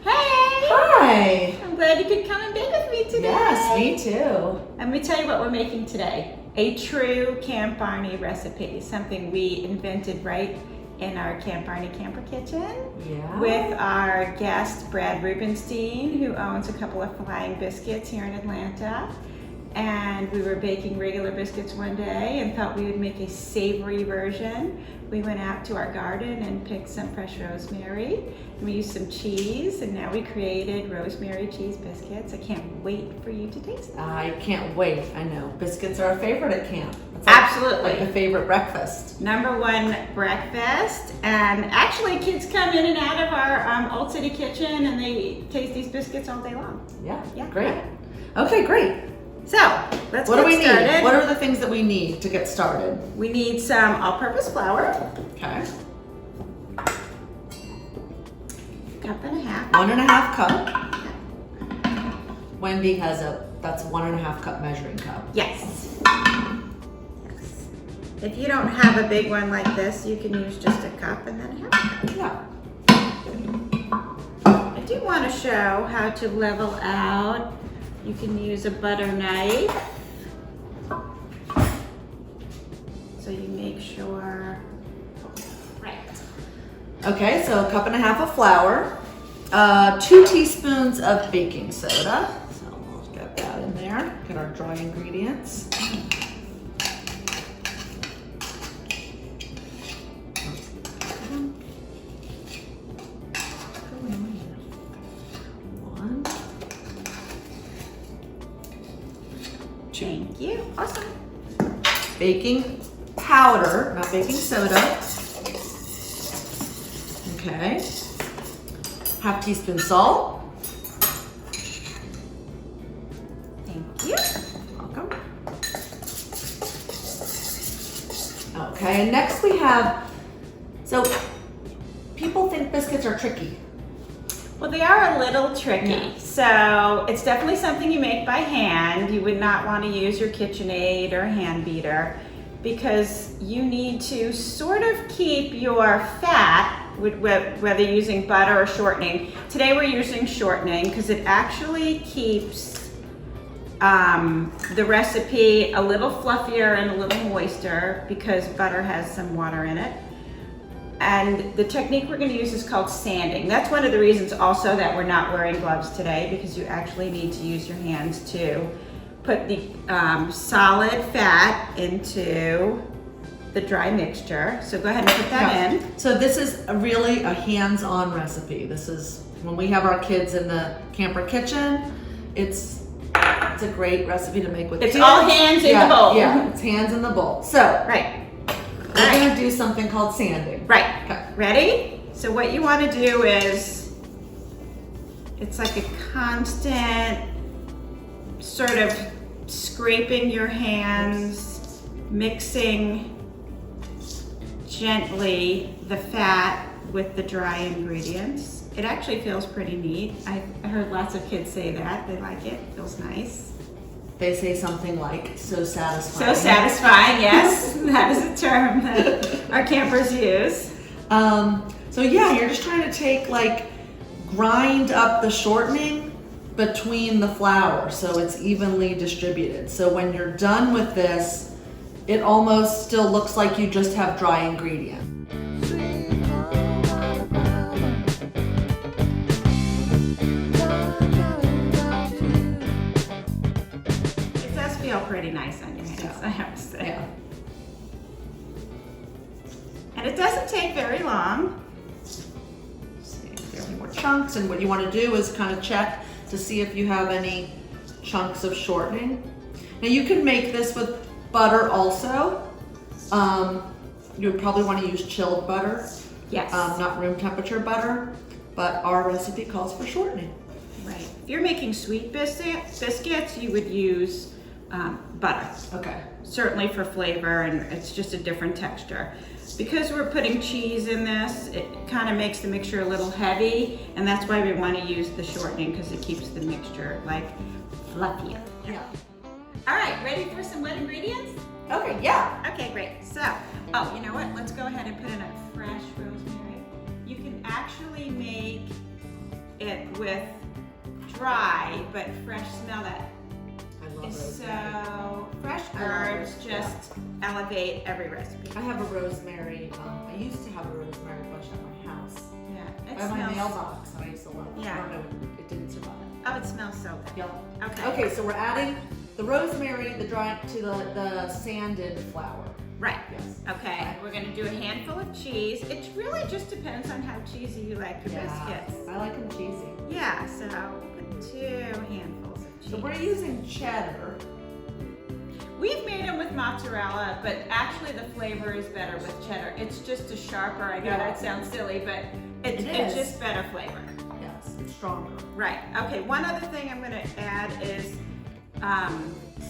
Hey! Hi! I'm glad you could come and bake with me today. Yes, me too. Let me tell you what we're making today. A true Camp Barney recipe, something we invented right in our Camp Barney camper kitchen. Yeah. With our guest, Brad Rubenstein, who owns a couple of Flying Biscuits here in Atlanta. And we were baking regular biscuits one day and thought we would make a savory version. We went out to our garden and picked some fresh rosemary. And we used some cheese, and now we created rosemary cheese biscuits. I can't wait for you to taste them. I can't wait. I know. Biscuits are a favorite at camp. It's Absolutely. Like the favorite breakfast. #1 breakfast. And actually kids come in and out of our Old City kitchen and they taste these biscuits all day long. Yeah, great. Okay, great. So, let's What get do we started. need? What are the things that we need to get started? We need some all-purpose flour, Okay. 1.5 cups. 1.5 cup. Wendy has that's 1.5 cup measuring cup. Yes. If you don't have a big one like this, you can use just a cup and then a half a cup. Yeah. I do want to show how to level out. You can use a butter knife. So you make sure, right. Okay, so 1.5 cups of flour, 2 teaspoons of baking soda. So we'll get that in there. Get our dry ingredients. One. Thank you. Awesome. Baking powder, not baking soda. Okay. 1/2 teaspoon salt. Thank you. Welcome. Okay, and next we have, so people think biscuits are tricky. Well, they are a little tricky. Yeah. So it's definitely something you make by hand. You would not want to use your KitchenAid or hand beater because you need to sort of keep your fat, whether using butter or shortening. Today we're using shortening because it actually keeps the recipe a little fluffier and a little moister because butter has some water in it. And the technique we're going to use is called sanding. That's one of the reasons also that we're not wearing gloves today, because you actually need to use your hands to put the solid fat into the dry mixture. So go ahead and put that in. So this is really a hands-on recipe. This is when we have our kids in the camper kitchen. It's a great recipe to make with It's kids. all hands in the bowl. Yeah, it's hands in the bowl. So Right. we're gonna do something called sanding. Right. Okay. Ready? So what you want to do is, it's like a constant sort of scraping your hands, mixing gently the fat with the dry ingredients. It actually feels pretty neat. I heard lots of kids say that. They like it. It feels nice. They say something like, so satisfying. So satisfying, yes. That is a term that our campers use. So yeah, you're just trying to grind up the shortening between the flour so it's evenly distributed. So when you're done with this, it almost still looks like you just have dry ingredients. It does feel pretty nice on your hands, I have to say. Yeah. And it doesn't take very long. See if there are any more chunks, and what you want to do is kind of check to see if you have any chunks of shortening. Now you can make this with butter also. You would probably want to use chilled butter, Yes. not room temperature butter, but our recipe calls for shortening. Right. If you're making sweet biscuits, you would use butter. Okay. Certainly for flavor, and it's just a different texture. Because we're putting cheese in this, it kind of makes the mixture a little heavy, and that's why we want to use the shortening, because it keeps the mixture fluffier. Yeah. All right, ready for some wet ingredients? Okay, yeah. Okay, great. So, you know what? Let's go ahead and put in a fresh rosemary. You can actually make it with dry but fresh smell that I love is rosemary. so fresh I love herbs it, just elevate every recipe. I have a rosemary, I used to have a rosemary bush at my house. Yeah, it By my smells. mailbox, and I used to love it. Yeah. I don't know, it didn't survive. Oh, it smells so good. Yeah. Okay. Okay, so we're adding the rosemary, the dry, to the sanded flour. Right. Yes. Okay. We're gonna do a handful of cheese. It really just depends on how cheesy you like your biscuits. I like them cheesy. Yeah. So we'll put 2 handfuls of cheese. So we're using cheddar. We've made them with mozzarella, but actually the flavor is better with cheddar. It's just a sharper. I know Yeah. that sounds silly, but It it's is. just better flavor. Yes, it's stronger. Right. Okay. One other thing I'm gonna add is.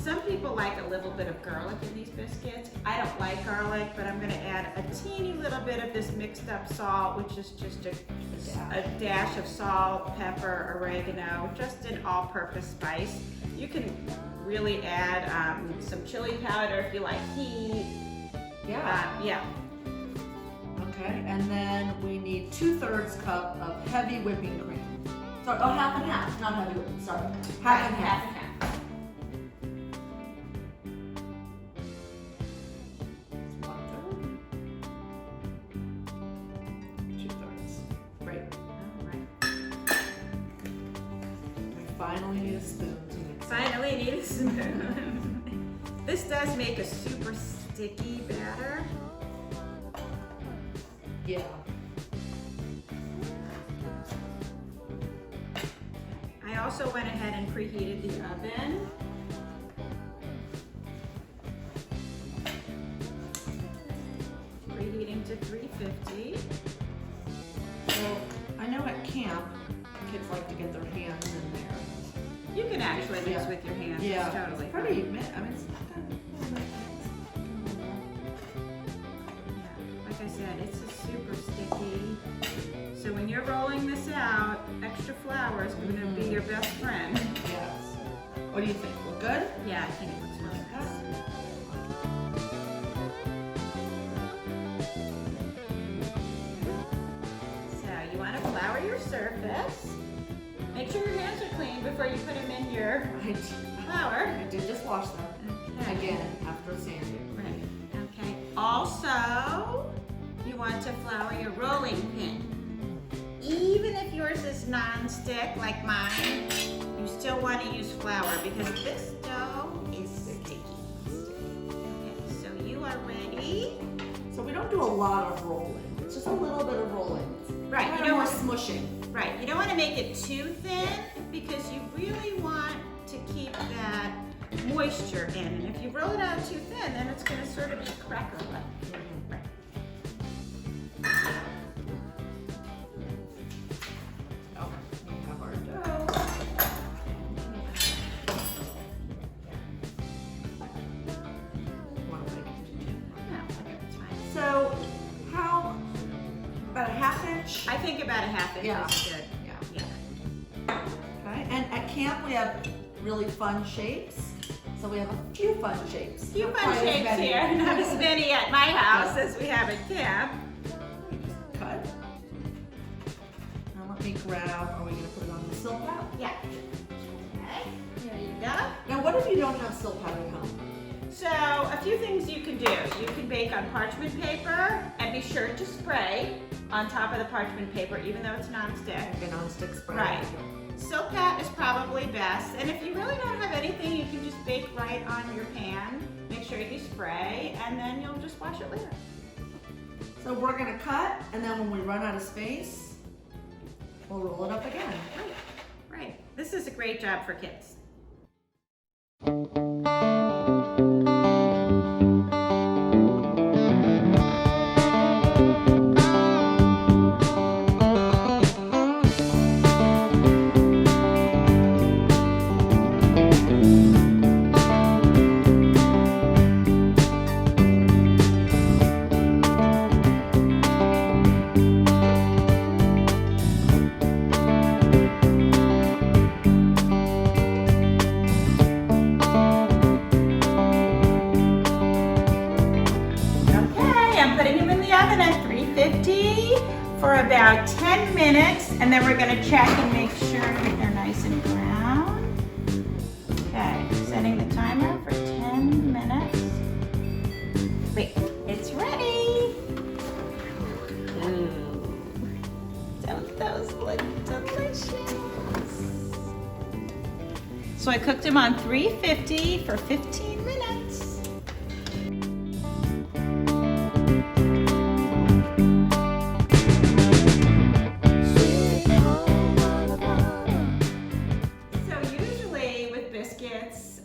Some people like a little bit of garlic in these biscuits. I don't like garlic, but I'm gonna add a teeny little bit of this mixed up salt, which is just a dash of salt, pepper, oregano, just an all-purpose spice. You can really add some chili powder if you like heat. Yeah. Yeah. Okay, and then we need 2/3 cup of heavy whipping cream. Sorry, oh, half and half, not heavy whipping, sorry. Half and half. and half. 1/3. 2/3. Great. All right. We finally need a spoon to mix. Finally need a spoon. This does make a super sticky batter. Yeah. I also went ahead and preheated the oven. Preheating to 350. So I know at camp, kids like to get their hands in there. You can actually mix Yeah. with your hands. Yeah, It's totally it's pretty. fine. I mean, it's kind of. Yeah. Like I said, it's a super sticky. So when you're rolling this out, extra flour is going to be your best friend. Yes. What do you think? Look good? Yeah, I think it looks really good. So you want to flour your surface. Make sure your hands are clean before you put them in your flour. I did just wash them Okay. again after sanding. Right. Okay. Also, you want to flour your rolling pin. Even if yours is non-stick like mine, you still want to use flour because this dough is sticky. Okay, so you are ready. So we don't do a lot of rolling. It's just a little bit of rolling. Right, Kind you of don't more want smushing. right. You don't want to make it too thin because you really want to keep that moisture in. And if you roll it out too thin, then it's going to sort of be cracker-like. Right. Oh, we have our dough. Want to make it? No, okay, that's fine. So, how about a half inch? I think about a half inch Yeah. is good. Yeah. Yeah. Okay. And at camp we have really fun shapes. So we have a few fun shapes. Few Not fun quite as shapes many. here, not as many at my house as we have at camp. Cut. Now let me grab, are we going to put it on the silk pad? Yeah. Okay, here you go. Now what if you don't have silk pad at home? So a few things you can do. You can bake on parchment paper and be sure to spray on top of the parchment paper even though it's non-stick. Like a non-stick spray. Right. Silk pad is probably best. And if you really don't have anything, you can just bake right on your pan. Make sure you spray and then you'll just wash it later. So we're going to cut, and then when we run out of space, we'll roll it up again. Right. This is a great job for kids. Okay, I'm putting them in the oven at 350 for about 10 minutes. and then we're gonna check and make sure that they're nice and brown. Okay, setting the timer for 10 minutes. Wait, it's ready. Ooh, don't those look delicious? So I cooked them on 350 for 15 minutes.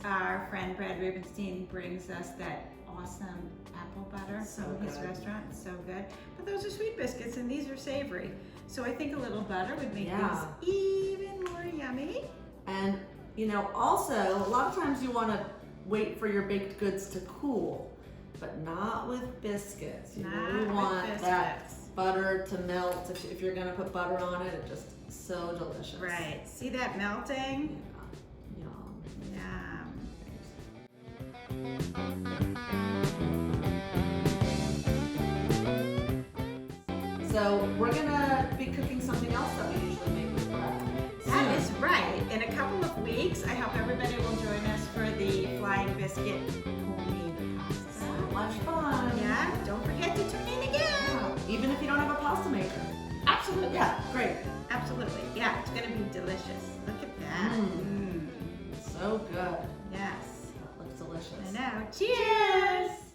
Our friend Brad Rubenstein brings us that awesome apple butter from his restaurant. It's so good. But those are sweet biscuits and these are savory. So I think a little butter would make these even more yummy. And you know, also, a lot of times you want to wait for your baked goods to cool, but not with biscuits. You really want that butter to melt. If you're gonna put butter on it, it's just so delicious. Right. See that melting? Yeah. Yum. Yum. So we're gonna be cooking something else that we usually make with bread. That is right. In a couple of weeks, I hope everybody will join us for the Flying Biscuit homemade pasta. So much fun. Yeah, don't forget to tune in again. Yeah. Even if you don't have a pasta maker. Absolutely. Yeah, great. Absolutely. Yeah, it's gonna be delicious. Look at that. So good. Yes. That looks delicious. I know. Cheers!